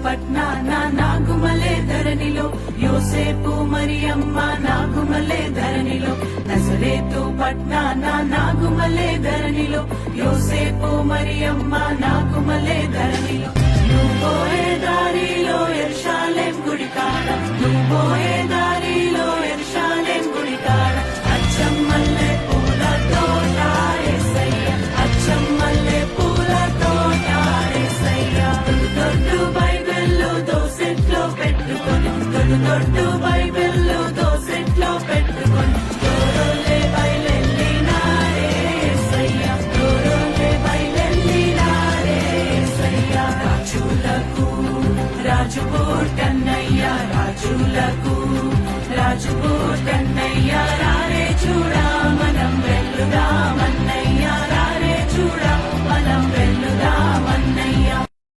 పట్నాన నాగుమలే ధరణిలో, యోసేపు మరియమ్మ నాగుమలే ధరణిలో. నజరేతు పట్నాన నాగుమలే ధరణిలో, యోసేపు మరియమ్మ నాగుమలే ధరణిలో. నువ్వు పోయే దారిలో యెరూషలేం గుడి కాడ, నువ్వు పోయే దారిలో యెరూషలేం గుడి కాడ అచ్చం మల్లె పూల తోట యేసయ్య, అచ్చం మల్లె పూల తోట యేసయ్య. దొడ్డు బైబిళ్ళు దోసెట్లో పెట్టుకొని, దొడ్డు బైబిళ్ళు దోసెట్లో పెట్టుకొని, దూరంలే బయలెళ్ళినారే యేసయ్య, దూరంలే బయలెళ్ళినారే యేసయ్య. రాజులకు రాజు పుట్టన్నయ్య, రాజులకు రాజు పుట్టన్నయ్య.